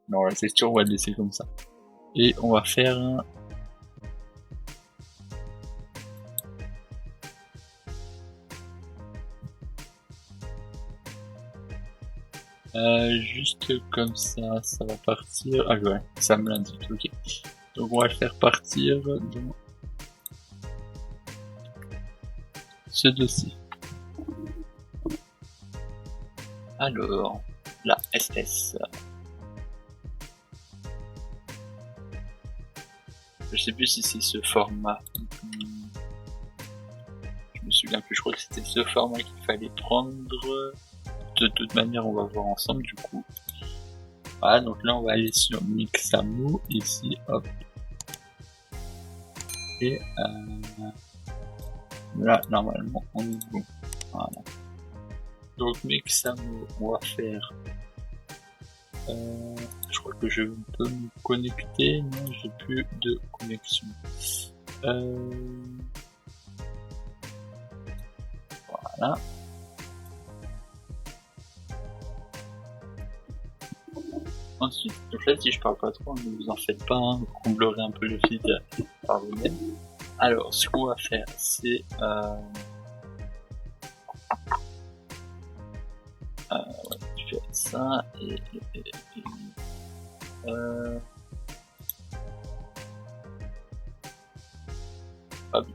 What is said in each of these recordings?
Non, la texture, on va le laisser comme ça. Et on va faire un... juste comme ça, ça va partir. Ah ouais, ça me l'indique, ok. Donc on va le faire partir dans ce dossier. Alors, la SS. Je sais plus si c'est ce format. Je me souviens plus, je crois que c'était ce format qu'il fallait prendre. De toute manière, on va voir ensemble du coup. Voilà, donc là on va aller sur Mixamo, ici, hop. Et là, normalement, on est bon. Voilà. Donc Mixamo, on va faire... je crois que je peux me connecter. Non, j'ai plus de connexion. Voilà. Ensuite, donc là, si je parle pas trop, ne vous en faites pas, hein, vous comblerez un peu le vide par vous-même. Alors, ce qu'on va faire, c'est je fais ça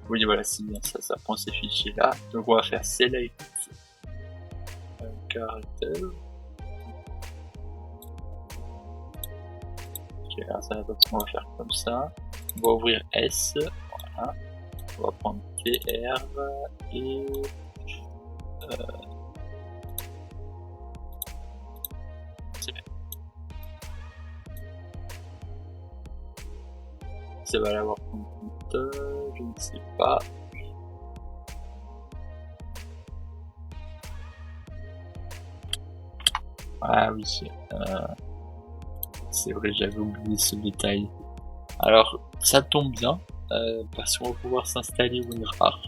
oui, voilà, c'est bien ça, ça prend ces fichiers là. Donc, on va faire select character. Ok, alors ça, on va faire comme ça. On va ouvrir S, voilà. On va prendre TR et c'est bien. Ça va l'avoir compte, je ne sais pas. Ah oui, c'est vrai, j'avais oublié ce détail. Alors, ça tombe bien, parce qu'on va pouvoir s'installer WinRAR.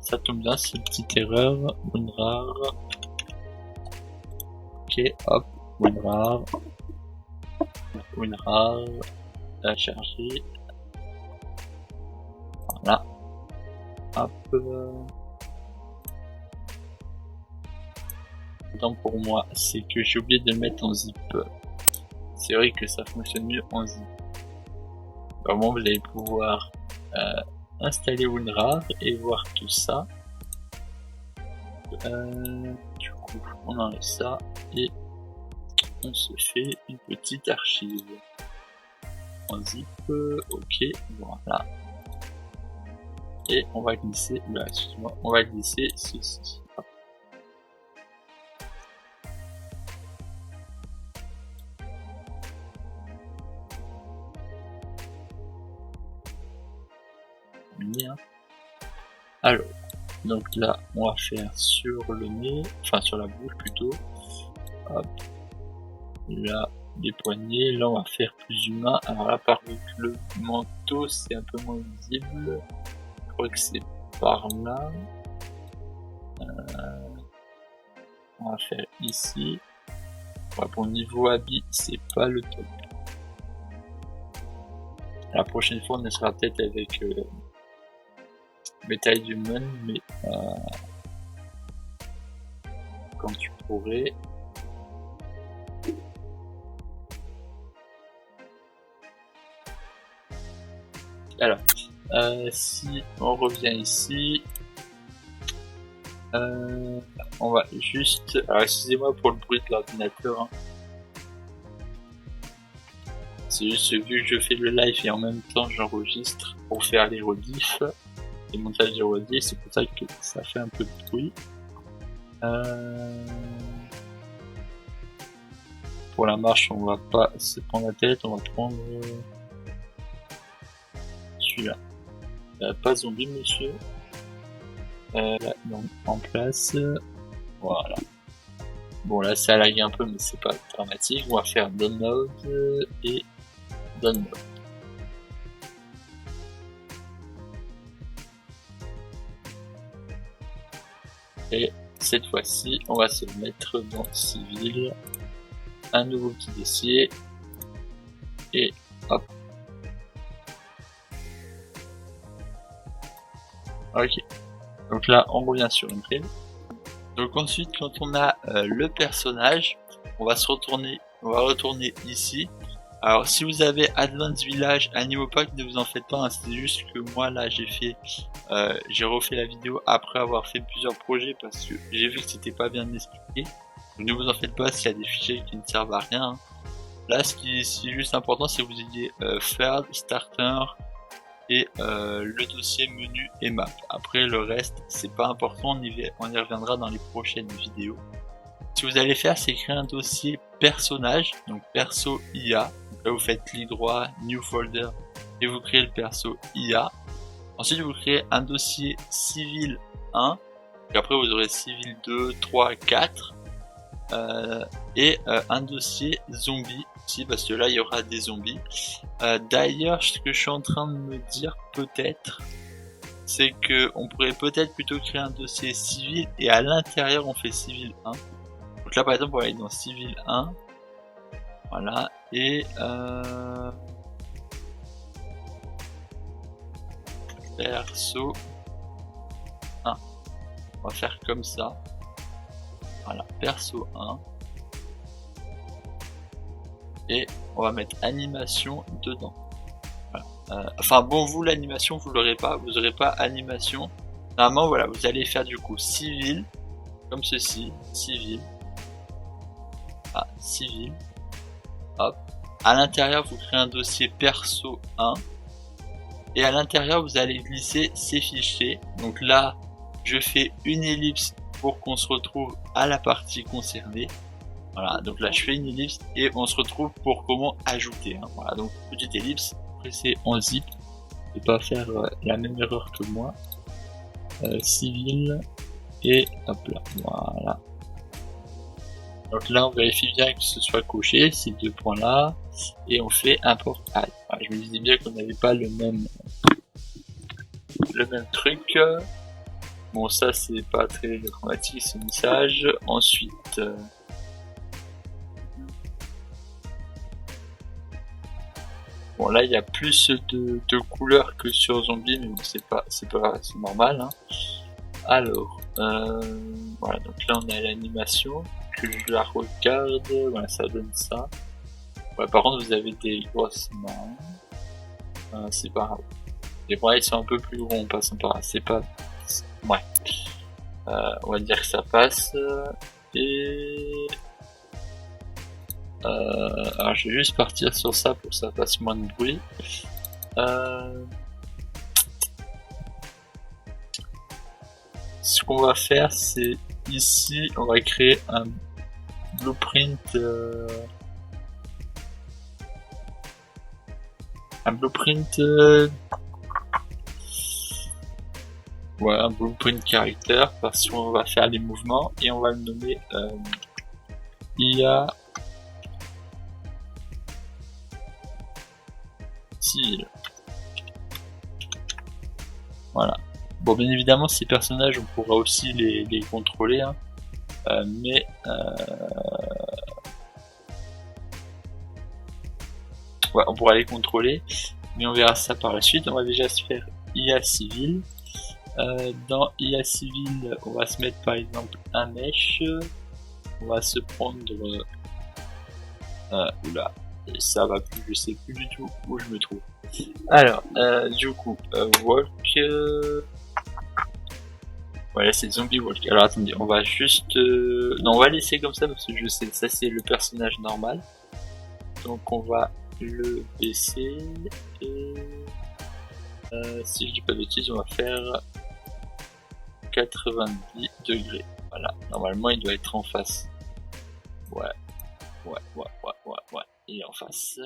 Ça tombe bien, c'est une petite erreur. WinRAR. Ok, hop, WinRAR. WinRAR. Charger. Voilà. Hop. Donc pour moi, c'est que j'ai oublié de le mettre en zip. C'est vrai que ça fonctionne mieux en zip. Vraiment, vous allez pouvoir installer WinRAR et voir tout ça. Du coup, on enlève ça et on se fait une petite archive en zip. Ok, voilà. Et on va glisser, excusez-moi, on va glisser ceci. Hop. Bien. Alors, donc là, on va faire sur le nez, enfin sur la bouche plutôt. Hop. Là, les poignets. Là, on va faire plus humain. Alors là, par contre, le manteau, c'est un peu moins visible. Je crois que c'est par là. On va faire ici. Ouais, pour le niveau habit, c'est pas le top. La prochaine fois, on sera peut-être avec Metal Human, mais quand tu pourrais. Alors, si on revient ici, on va juste... Alors, excusez-moi pour le bruit de l'ordinateur. Hein. C'est juste vu que je fais le live et en même temps j'enregistre pour faire les rediffs. Les montages de rediffs, c'est pour ça que ça fait un peu de bruit. Pour la marche, on va pas se prendre la tête, on va prendre celui-là. Pas zombie, monsieur. Là, donc, en place. Voilà. Bon, là, ça lag un peu, mais c'est pas dramatique. On va faire download et download. Et cette fois-ci, on va se mettre dans civil. Un nouveau petit dossier. et hop. Ok. Donc là, on revient sur une grille. Donc ensuite, quand on a le personnage, on va retourner ici. Alors si vous avez Advanced Village, Animal Pack, ne vous en faites pas, hein, c'est juste que moi là j'ai refait la vidéo après avoir fait plusieurs projets parce que j'ai vu que c'était pas bien expliqué. Donc ne vous en faites pas s'il y a des fichiers qui ne servent à rien. Hein. Là ce qui est juste important, c'est que vous ayez Third, Starter et le dossier menu et map. Après le reste c'est pas important, on y reviendra dans les prochaines vidéos. Ce que vous allez faire, c'est créer un dossier personnage, donc perso IA. Donc là vous faites clic droit, new folder et vous créez le perso IA. Ensuite vous créez un dossier civil 1, et après vous aurez civil 2, 3, 4 et un dossier zombie aussi parce que là il y aura des zombies. D'ailleurs ce que je suis en train de me dire peut-être, c'est que on pourrait peut-être plutôt créer un dossier civil et à l'intérieur on fait civil 1. Donc là par exemple on va aller dans civil 1, voilà, et perso 1, on va faire comme ça, voilà, perso 1, et on va mettre animation dedans, voilà. Enfin bon, vous l'animation vous l'aurez pas, vous aurez pas animation, normalement voilà, vous allez faire du coup civil, comme ceci, civil, civil, hop, à l'intérieur vous créez un dossier perso 1, et à l'intérieur vous allez glisser ces fichiers. Donc là je fais une ellipse pour qu'on se retrouve à la partie concernée, voilà, donc là je fais une ellipse et on se retrouve pour comment ajouter, hein. Voilà, donc petite ellipse, pressez en zip, ne pas faire la même erreur que moi, civil, et hop là, voilà. Donc là on vérifie bien que ce soit coché, ces deux points là, et on fait import add. Voilà, je me disais bien qu'on n'avait pas le même truc. Bon ça c'est pas très dramatique ce message. Ensuite bon là il y a plus de couleurs que sur zombie, mais c'est normal, hein. Alors voilà, donc là on a l'animation, que je la regarde, voilà, ça donne ça. Ouais, par contre vous avez des grosses mains, c'est pas grave. Les bras ils sont un peu plus gros en passant par là, c'est pas... Ouais. On va dire que ça passe, et... alors je vais juste partir sur ça pour que ça fasse moins de bruit. Ce qu'on va faire, c'est ici on va créer un blueprint, ouais, un blueprint character, parce qu'on va faire les mouvements et on va le nommer IA civil. Voilà. Bon, bien évidemment ces personnages on pourra aussi les contrôler, hein. Mais ouais, on pourra les contrôler, mais on verra ça par la suite. On va déjà se faire IA civil. Dans IA civil, on va se mettre par exemple un mesh. On va se prendre oula, ça va plus, je sais plus du tout où je me trouve. Alors du coup walk, voilà, c'est zombie walk. Alors attendez, on va juste non, on va laisser comme ça parce que je sais, ça c'est le personnage normal, donc on va le baisser et si je dis pas de bêtises on va faire 90 degrés. Voilà, normalement il doit être en face. Ouais, il est en face.